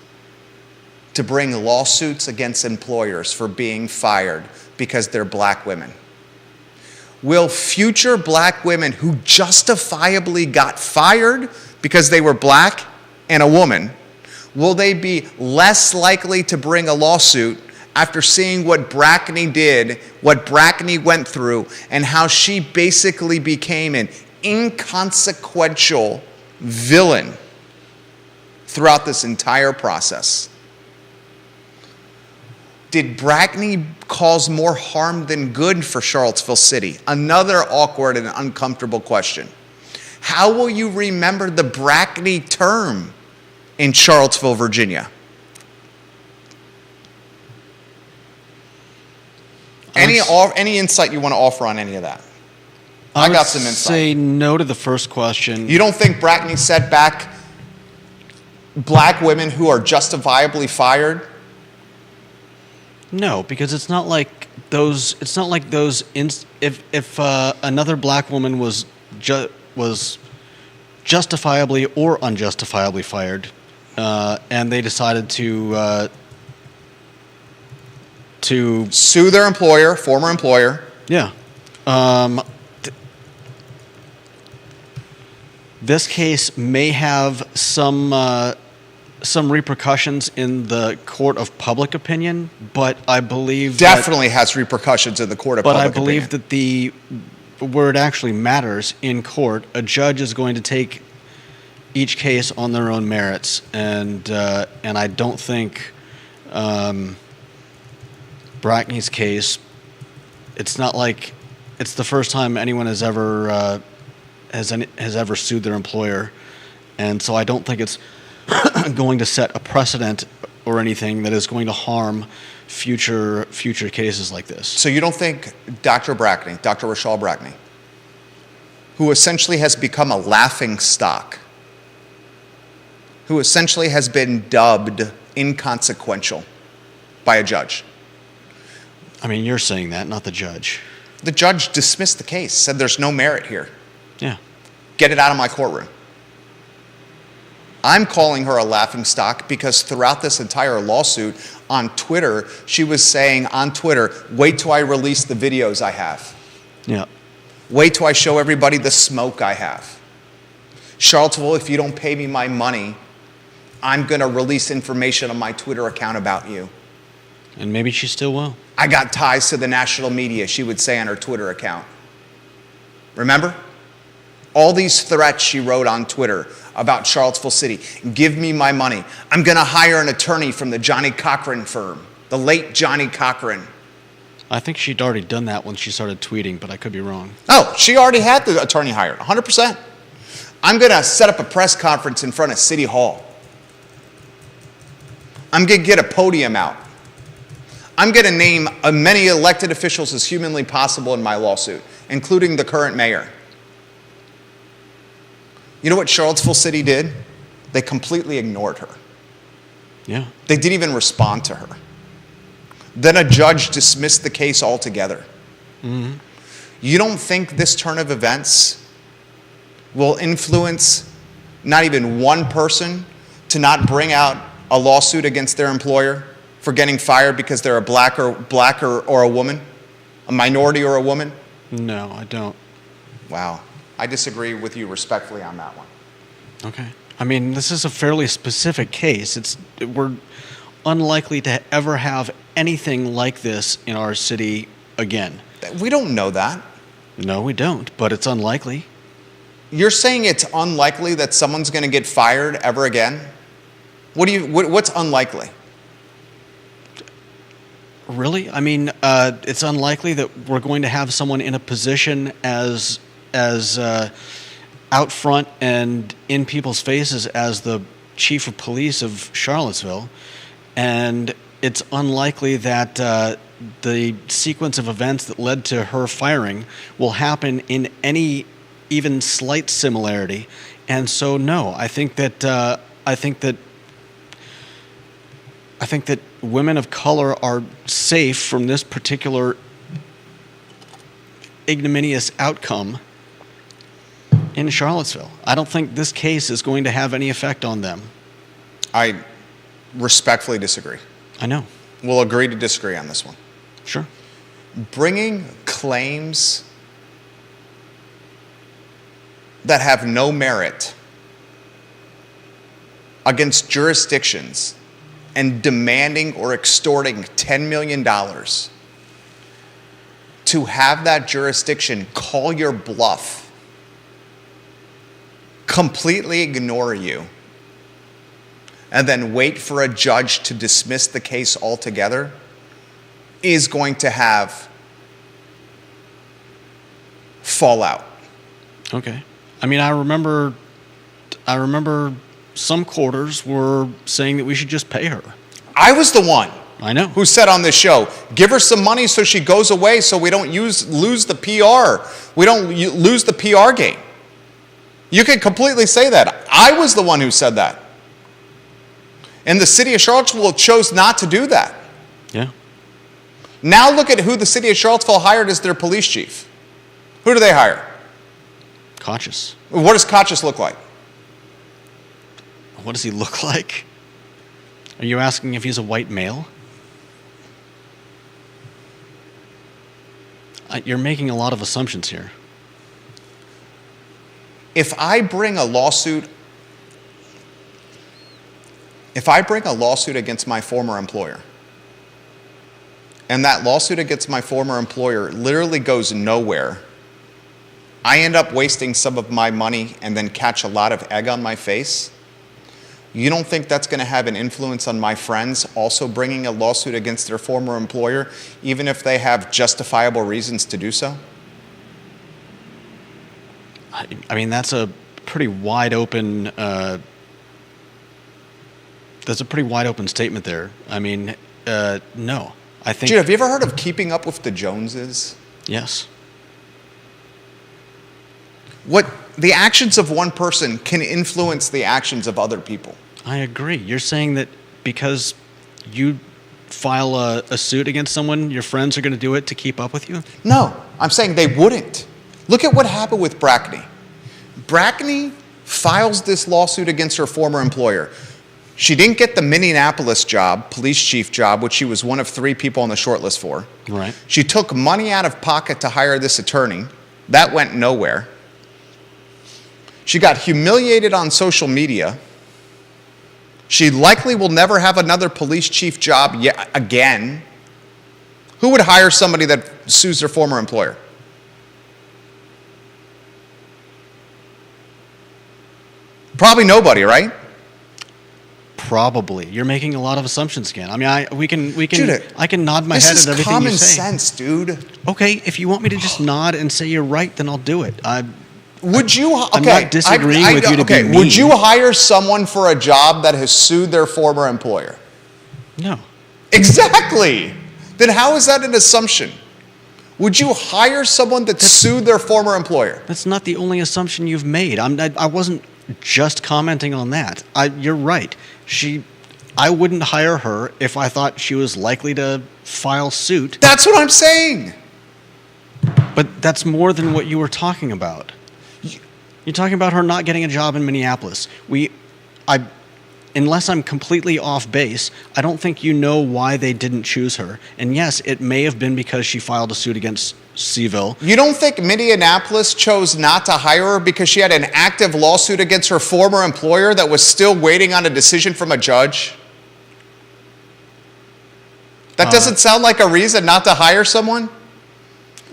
to bring lawsuits against employers for being fired because they're black women? Will future black women who justifiably got fired because they were black and a woman, will they be less likely to bring a lawsuit after seeing what Brackney did, what Brackney went through, and how she basically became an inconsequential villain throughout this entire process? Did Brackney cause more harm than good for Charlottesville City? Another awkward and uncomfortable question. How will you remember the Brackney term in Charlottesville, Virginia? Any insight you want to offer on any of that? I got some insight. Say no to the first question. You don't think Brackney set back black women who are justifiably fired? No, because it's not like those. It's not like those. If another black woman was justifiably or unjustifiably fired, and they decided to sue their employer, former employer. Yeah. This case may have some repercussions in the court of public opinion, but I believe definitely has repercussions in the court of public opinion. But I believe that where it actually matters in court, a judge is going to take each case on their own merits, and I don't think Brackney's case. It's not like it's the first time anyone has ever has ever sued their employer, and so I don't think it's going to set a precedent or anything that is going to harm future cases like this. So you don't think Dr. Brackney, Dr. Rochelle Brackney, who essentially has become a laughing stock, who essentially has been dubbed inconsequential by a judge. I mean, you're saying that, not the judge. The judge dismissed the case, said there's no merit here. Yeah. Get it out of my courtroom. I'm calling her a laughing stock because throughout this entire lawsuit on Twitter, she was saying on Twitter, wait till I release the videos I have. Yeah. Wait till I show everybody the smoke I have. Charlottesville, if you don't pay me my money, I'm going to release information on my Twitter account about you. And maybe she still will. I got ties to the national media, she would say on her Twitter account. Remember? All these threats she wrote on Twitter about Charlottesville City. Give me my money. I'm going to hire an attorney from the Johnny Cochran firm, the late Johnny Cochran. I think she'd already done that when she started tweeting, but I could be wrong. Oh, she already had the attorney hired, 100%. I'm going to set up a press conference in front of City Hall. I'm going to get a podium out. I'm going to name as many elected officials as humanly possible in my lawsuit, including the current mayor. You know what Charlottesville City did? They completely ignored her. Yeah. They didn't even respond to her. Then a judge dismissed the case altogether. Mm-hmm. You don't think this turn of events will influence not even one person to not bring out a lawsuit against their employer for getting fired because they're a black or a woman, a minority or a woman? No, I don't. Wow. I disagree with you respectfully on that one. Okay. I mean, this is a fairly specific case. We're unlikely to ever have anything like this in our city again. We don't know that. No, we don't, but it's unlikely. You're saying it's unlikely that someone's going to get fired ever again? What's unlikely? Really? I mean, it's unlikely that we're going to have someone in a position as out front and in people's faces as the chief of police of Charlottesville, and it's unlikely that the sequence of events that led to her firing will happen in any even slight similarity. And so, no, I think that women of color are safe from this particular ignominious outcome in Charlottesville. I don't think this case is going to have any effect on them. I respectfully disagree. I know. We'll agree to disagree on this one. Sure. Bringing claims that have no merit against jurisdictions and demanding or extorting $10 million to have that jurisdiction call your bluff, completely ignore you, and then wait for a judge to dismiss the case altogether is going to have fallout. Okay. I mean, I remember some quarters were saying that we should just pay her. I was the one I know. who said on this show, give her some money so she goes away so we don't lose the PR. We don't lose the PR game. You can completely say that. I was the one who said that. And the city of Charlottesville chose not to do that. Yeah. Now look at who the city of Charlottesville hired as their police chief. Who do they hire? Conscious. What does Conscious look like? What does he look like? Are you asking if he's a white male? You're making a lot of assumptions here. If I bring a lawsuit against my former employer, and that lawsuit against my former employer literally goes nowhere, I end up wasting some of my money and then catch a lot of egg on my face, you don't think that's going to have an influence on my friends also bringing a lawsuit against their former employer, even if they have justifiable reasons to do so? I mean, that's a pretty wide open. That's a pretty wide open statement there. I mean, no. I think. Dude, have you ever heard of Keeping Up with the Joneses? Yes. What the actions of one person can influence the actions of other people. I agree. You're saying that because you file a suit against someone, your friends are going to do it to keep up with you? No, I'm saying they wouldn't. Look at what happened with Brackney. Brackney files this lawsuit against her former employer. She didn't get the Minneapolis job, police chief job, which she was one of 3 people on the short list for. Right. She took money out of pocket to hire this attorney. That went nowhere. She got humiliated on social media. She likely will never have another police chief job yet again. Who would hire somebody that sues their former employer? Probably nobody, right? Probably. You're making a lot of assumptions again. I mean, we can. Dude, I can nod my head This at is everything common you say. sense, dude. Okay, if you want me to just nod and say you're right, then I'll do it. Would you? Okay, I'm not disagreeing with you to be mean. Would you hire someone for a job that has sued their former employer? No. Exactly. Then how is that an assumption? Would you hire someone that sued their former employer? That's not the only assumption you've made. I wasn't just commenting on that. You're right. I wouldn't hire her if I thought she was likely to file suit. That's what I'm saying. But that's more than what you were talking about. You're talking about her not getting a job in Minneapolis. Unless I'm completely off base, I don't think you know why they didn't choose her. And yes, it may have been because she filed a suit against Seville. You don't think Minneapolis chose not to hire her because she had an active lawsuit against her former employer that was still waiting on a decision from a judge? That doesn't sound like a reason not to hire someone?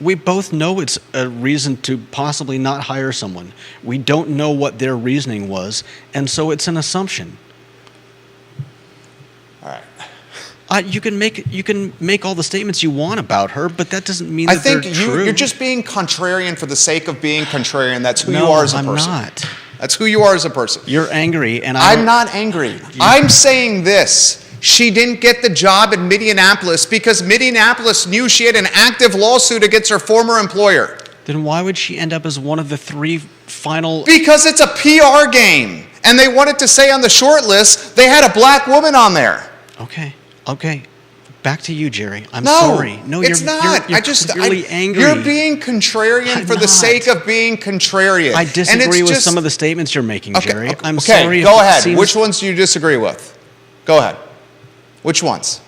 We both know it's a reason to possibly not hire someone. We don't know what their reasoning was, and so it's an assumption. All right. You can make all the statements you want about her, but that doesn't mean that they're true. You're just being contrarian for the sake of being contrarian. That's who you are as a person. I'm not. That's who you are as a person. You're angry, and I'm not angry. I'm saying this. She didn't get the job in Minneapolis because Minneapolis knew she had an active lawsuit against her former employer. Then why would she end up as one of the 3 final... Because it's a PR game. And they wanted to say on the short list, they had a black woman on there. Okay. Back to you, Jerry. I'm No, sorry. No, it's not. You're clearly angry. You're being contrarian I'm for the not. sake of being contrarian. I disagree with some of the statements you're making, Jerry. I'm sorry. Go if it ahead. seems- Which ones do you disagree with? Go ahead. Which ones?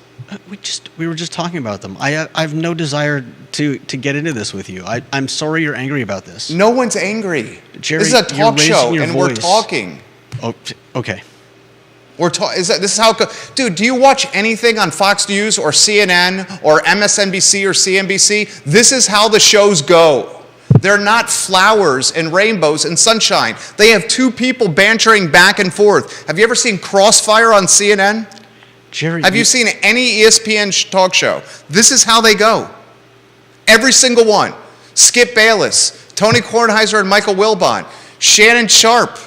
We were just talking about them. I have no desire to get into this with you. I'm sorry you're angry about this. No one's angry. Jerry, this is a you're talk show, raising your and we're voice. talking. Oh, okay. This is how it goes. Dude, do you watch anything on Fox News or CNN or MSNBC or CNBC? This is how the shows go. They're not flowers and rainbows and sunshine. They have 2 people bantering back and forth. Have you ever seen Crossfire on CNN? Jerry, Have you seen any ESPN talk show? This is how they go. Every single one. Skip Bayless, Tony Kornheiser and Michael Wilbon, Shannon Sharp.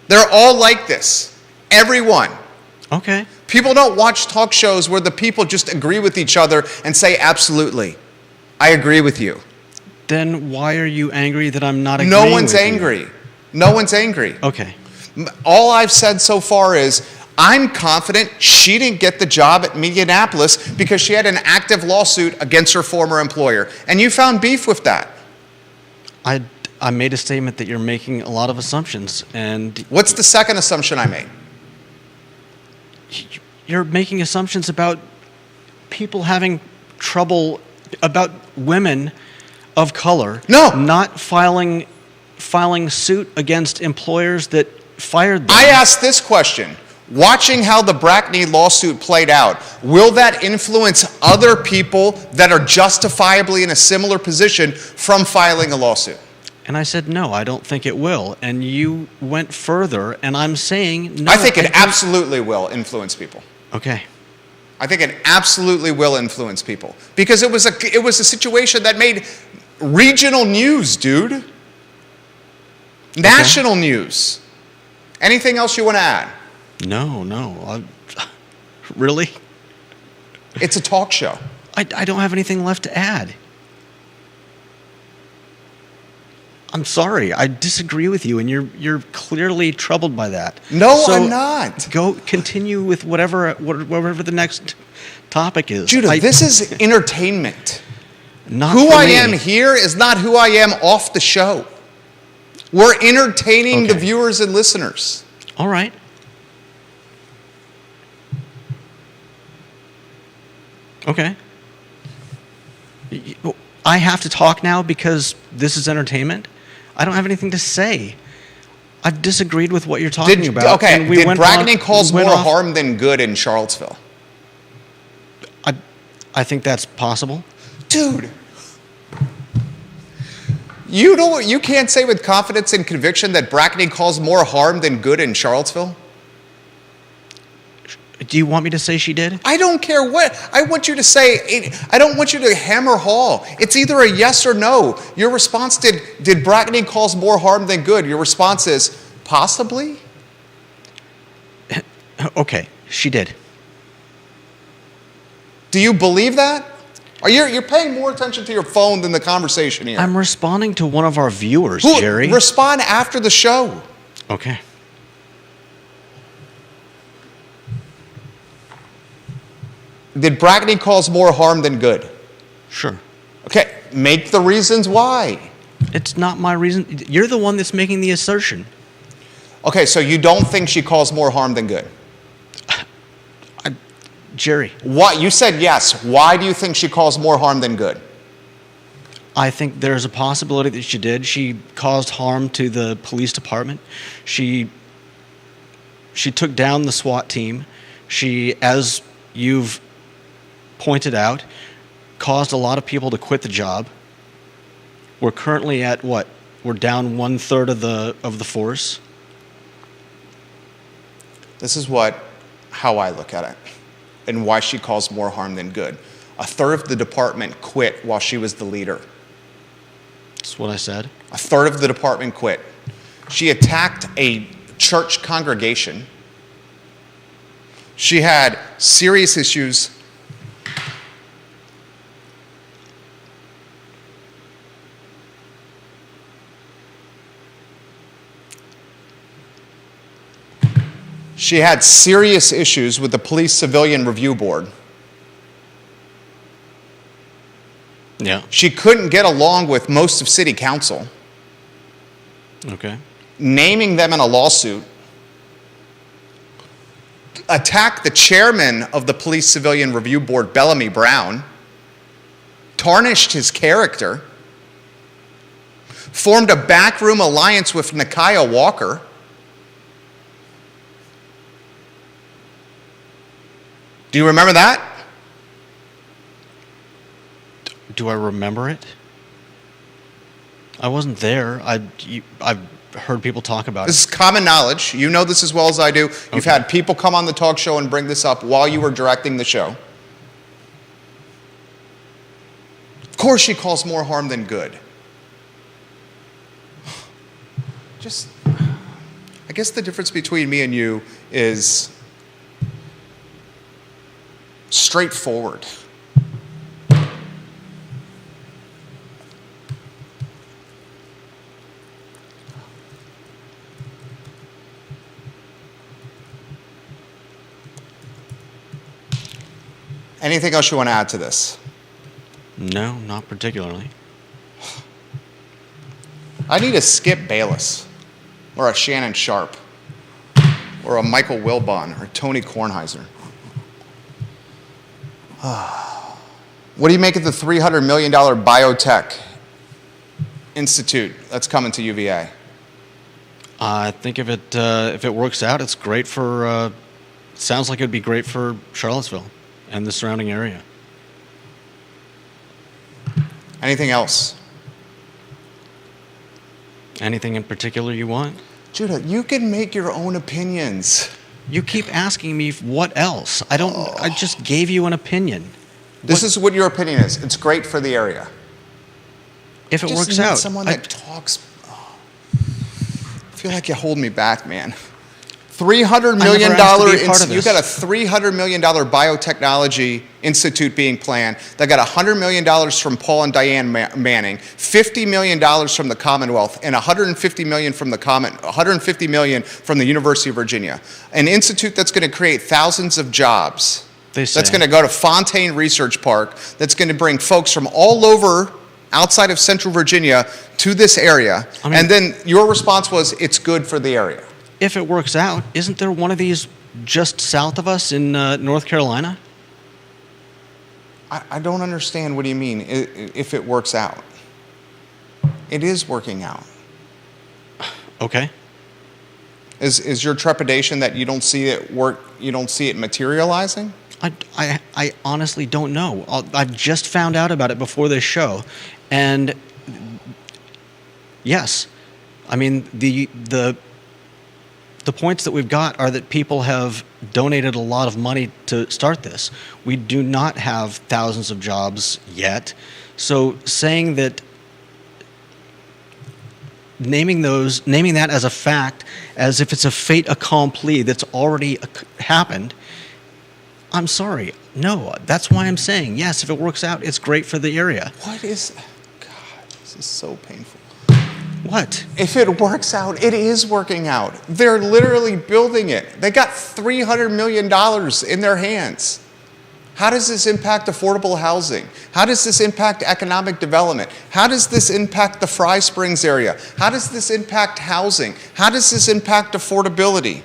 They're all like this. Everyone. Okay. People don't watch talk shows where the people just agree with each other and say, absolutely, I agree with you. Then why are you angry that I'm not agreeing No one's with you? angry. No one's angry. Okay. All I've said so far is, I'm confident she didn't get the job at Minneapolis because she had an active lawsuit against her former employer. And you found beef with that. I made a statement that you're making a lot of assumptions, and What's the second assumption I made? you're making assumptions about people having trouble, about women of color No. not filing suit against employers that fired them. I asked this question. Watching how the Brackney lawsuit played out, will that influence other people that are justifiably in a similar position from filing a lawsuit? And I said, no, I don't think it will. And you went further, and I'm saying, no. I think it absolutely will influence people. Okay. I think it absolutely will influence people. Because it was a situation that made regional news, dude. National news. Anything else you want to add? No. Really? It's a talk show. I don't have anything left to add. I'm sorry. I disagree with you, and you're clearly troubled by that. No, So I'm not. Go continue with whatever the next topic is. Judah, this is entertainment. Not Who for I me. am here is not who I am off the show. We're entertaining the Okay. viewers and listeners. All right. Okay. I have to talk now because this is entertainment? I don't have anything to say. I've disagreed with what you're talking about. Okay, and we did went Brackney on- cause we more went off- harm than good in Charlottesville? I think that's possible. Dude. You can't say with confidence and conviction that Brackney caused more harm than good in Charlottesville? Do you want me to say she did? I don't care what. I want you to say, I don't want you to hem or haw. It's either a yes or no. Your response did Brackney cause more harm than good? Your response is, possibly? Okay, she did. Do you believe that? You're paying more attention to your phone than the conversation here. I'm responding to one of our viewers, Who- Jerry. Respond after the show. Okay. Did Brackney cause more harm than good? Sure. Okay, make the reasons why. It's not my reason. You're the one that's making the assertion. Okay, so you don't think she caused more harm than good? Jerry, Why? You said yes. Why do you think she caused more harm than good? I think there's a possibility that she did. She caused harm to the police department. She took down the SWAT team. She, as you've pointed out, caused a lot of people to quit the job. We're currently at what? We're down 1/3 of the force. This is how I look at it and why she caused more harm than good. 1/3 of the department quit while she was the leader. That's what I said. 1/3 of the department quit. She attacked a church congregation. She had serious issues. She had serious issues with the Police Civilian Review Board. Yeah. She couldn't get along with most of City Council, Okay. naming them in a lawsuit, attacked the chairman of the Police Civilian Review Board, Bellamy Brown, tarnished his character, formed a backroom alliance with Nakia Walker. Do you remember that? Do I remember it? I wasn't there. I've heard people talk about This it. is common knowledge. You know this as well as I do. You've Okay. had people come on the talk show and bring this up while you were directing the show. Of course she caused more harm than good. I guess the difference between me and you is straightforward. Anything else you want to add to this? No, not particularly. I need a Skip Bayless or a Shannon Sharp or a Michael Wilbon or Tony Kornheiser. What do you make of the $300 million biotech institute that's coming to UVA? I think if it works out, it's great for sounds like it would be great for Charlottesville and the surrounding area. Anything else? Anything in particular you want? Judah, you can make your own opinions. You keep asking me what else. I just gave you an opinion. This is what your opinion is. It's great for the area. If it Just works need out, someone that talks. Oh, I feel like you're holding me back, man. $300 million. never asked to be a part of You this. got a $300 million biotechnology institute being planned. That got $100 million from Paul and Diane Manning, $50 million from the Commonwealth, and $150 million from $150 million from the University of Virginia. An institute that's going to create thousands of jobs. They say. That's going to go to Fontaine Research Park. That's going to bring folks from all over outside of Central Virginia to this area. And then your response was, it's good for the area. If it works out, isn't there one of these just south of us in North Carolina? I don't understand. What do you mean, if it works out? It is working out. Okay. Is your trepidation that you don't see it work, you don't see it materializing? I honestly don't know. I've just found out about it before this show. And yes, I mean, the points that we've got are that people have donated a lot of money to start this. We do not have thousands of jobs yet. So saying that, naming that as a fact, as if it's a fait accompli that's already happened, I'm sorry. No, that's why I'm saying, yes, if it works out, it's great for the area. God, this is so painful. What? If it works out, it is working out. They're literally building it. They got $300 million in their hands. How does this impact affordable housing? How does this impact economic development? How does this impact the Fry Springs area? How does this impact housing? How does this impact affordability?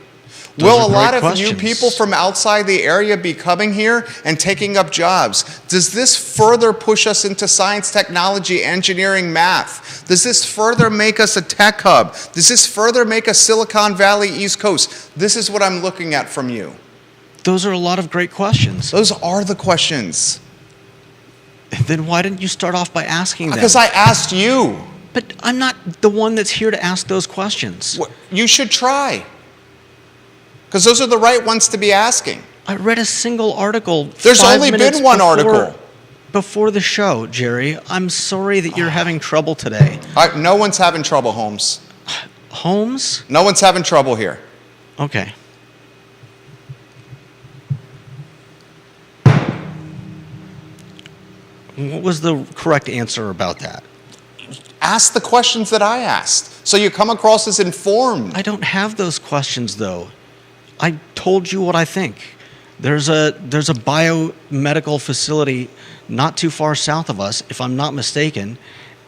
Will a lot of new people from outside the area be coming here and taking up jobs? Does this further push us into science, technology, engineering, math? Does this further make us a tech hub? Does this further make us Silicon Valley, East Coast? This is what I'm looking at from you. Those are a lot of great questions. Those are the questions. Then why didn't you start off by asking them? Because I asked you. But I'm not the one that's here to ask those questions. You should try. Because those are the right ones to be asking. I read a single article. There's only been one article. Before the show, Jerry. I'm sorry that you're having trouble today. No one's having trouble, Holmes. Holmes? No one's having trouble here. Okay. What was the correct answer about that? Ask the questions that I asked, so you come across as informed. I don't have those questions, though. I told you what I think. There's a biomedical facility not too far south of us, if I'm not mistaken.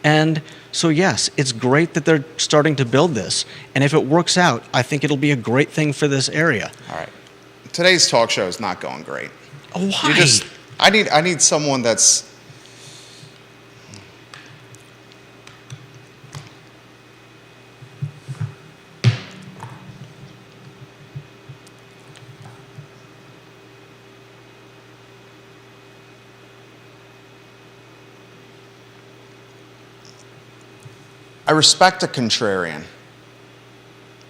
And so, yes, it's great that they're starting to build this. And if it works out, I think it'll be a great thing for this area. All right. Today's talk show is not going great. Why? I need someone that's... I respect a contrarian,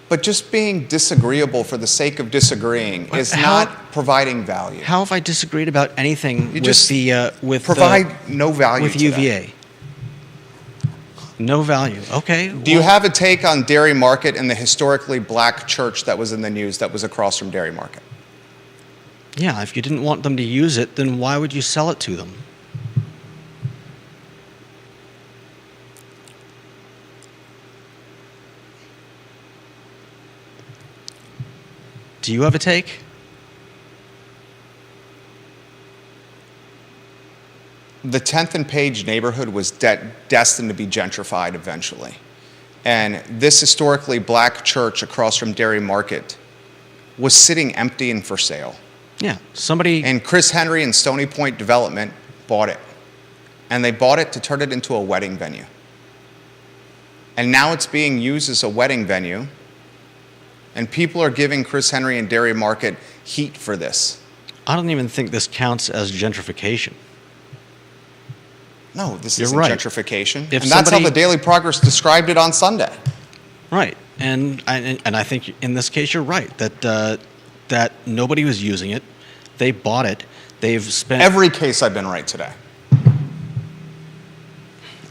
but just being disagreeable for the sake of disagreeing is not providing value. How have I disagreed about anything Provide no value with to UVA? No value. Okay. Do you have a take on Dairy Market and the historically black church that was in the news that was across from Dairy Market? Yeah, if you didn't want them to use it, then why would you sell it to them? Do you have a take? The 10th and Page neighborhood was destined to be gentrified eventually. And this historically black church across from Dairy Market was sitting empty and for sale. Yeah, somebody... And Chris Henry and Stony Point Development bought it. And they bought it to turn it into a wedding venue. And now it's being used as a wedding venue And people are giving Chris Henry and Dairy Market heat for this. I don't even think this counts as gentrification. No, this You're isn't right. gentrification. If And that's how somebody- the Daily Progress described it on Sunday. Right, and I think in this case you're right that that nobody was using it. They bought it. They've spent Every case I've been right today.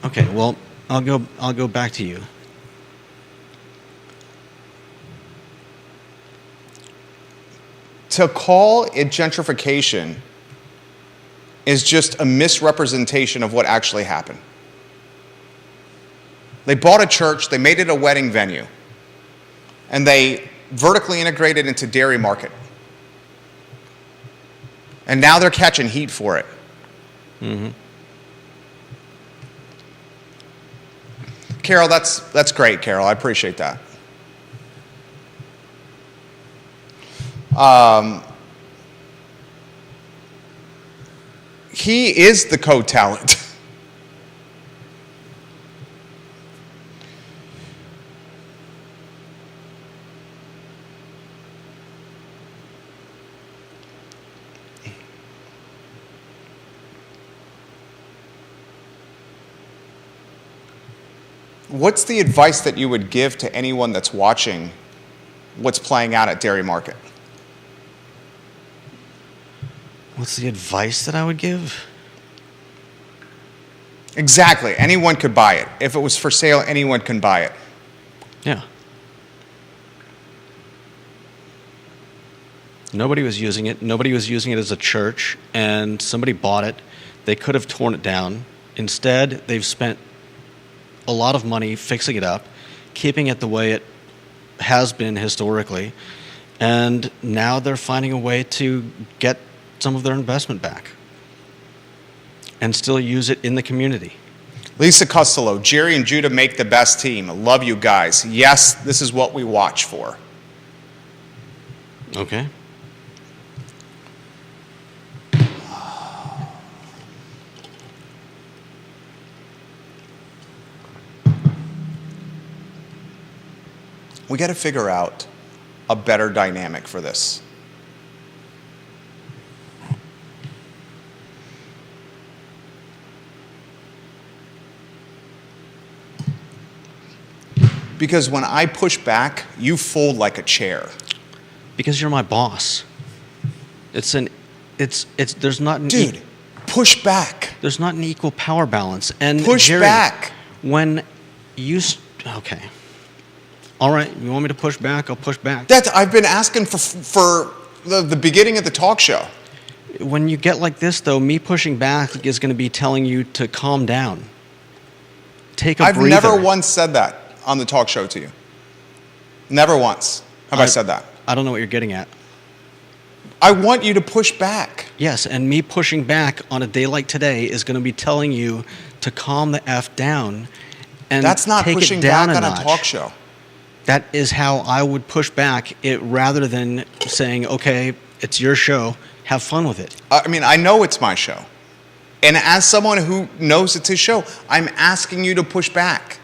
Okay, well, I'll go back to you. To call it gentrification is just a misrepresentation of what actually happened. They bought a church, they made it a wedding venue, and they vertically integrated into Dairy Market. And now they're catching heat for it. Mm-hmm. Carol, that's great, Carol. I appreciate that. He is the code talent. What's the advice that you would give to anyone that's watching what's playing out at Dairy Market? What's the advice that I would give? Exactly. Anyone could buy it. If it was for sale, anyone can buy it. Yeah. Nobody was using it. Nobody was using it as a church, and somebody bought it. They could have torn it down. Instead, they've spent a lot of money fixing it up, keeping it the way it has been historically, and now they're finding a way to get some of their investment back and still use it in the community. Lisa Costello, Jerry and Judah make the best team. Love you guys. Yes, this is what we watch for. Okay. We got to figure out a better dynamic for this. Because when I push back, you fold like a chair. Because you're my boss. There's not an Dude, push back. there's not an equal power balance. And Push Jerry, back. When you okay. All right, you want me to push back? I'll push back. I've been asking for the beginning of the talk show. When you get like this, though, me pushing back is going to be telling you to calm down. Take a I've breather. never once said that on the talk show to you. Never once have I said that. I don't know what you're getting at. I want you to push back. Yes, and me pushing back on a day like today is going to be telling you to calm the F down and That's not take pushing it down back a on a notch. talk show. That is how I would push back it rather than saying, okay, it's your show, have fun with it. I mean, I know it's my show. And as someone who knows it's his show, I'm asking you to push back.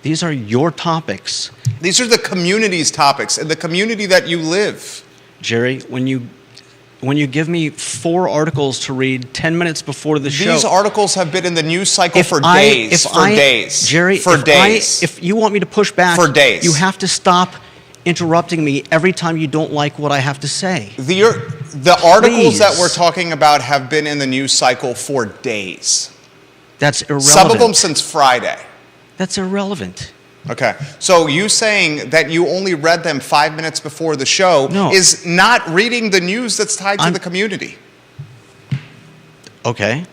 These are your topics. These are the community's topics and the community that you live. Jerry, when you give me 4 articles to read 10 minutes before the show. These articles have been in the news cycle for days. days. Jerry, for days. If you want me to push back, For days. you have to stop interrupting me every time you don't like what I have to say. The articles that Please. we're talking about have been in the news cycle for days. That's irrelevant. Some of them since Friday. That's irrelevant. Okay. So you saying that you only read them 5 minutes before the show No. is not reading the news that's tied to the community. Okay.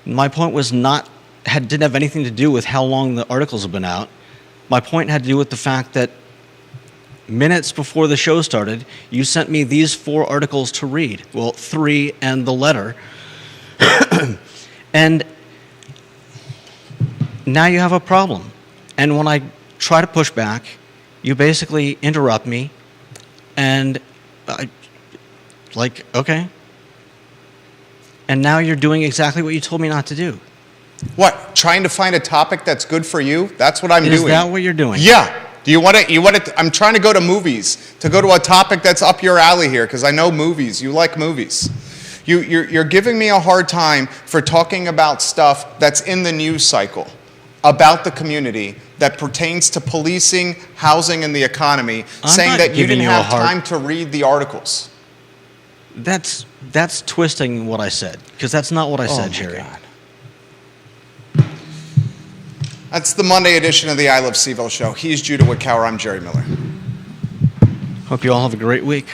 My point was didn't have anything to do with how long the articles have been out. My point had to do with the fact that minutes before the show started, you sent me these 4 articles to read. Well, 3 and the letter. And now you have a problem. And when I try to push back, you basically interrupt me and okay. And now you're doing exactly what you told me not to do. What? Trying to find a topic that's good for you? That's what I'm doing. Is that what you're doing? Yeah. Do you want to? I'm trying to go to movies, to go to a topic that's up your alley here, because I know movies. You like movies. You're giving me a hard time for talking about stuff that's in the news cycle about the community that pertains to policing, housing, and the economy, saying not that you giving didn't you a have hard- time to read the articles. That's twisting what I said, because that's not what I said, Jerry. God. That's the Monday edition of the I Love CVille show. He's Judah Wickower. I'm Jerry Miller. Hope you all have a great week.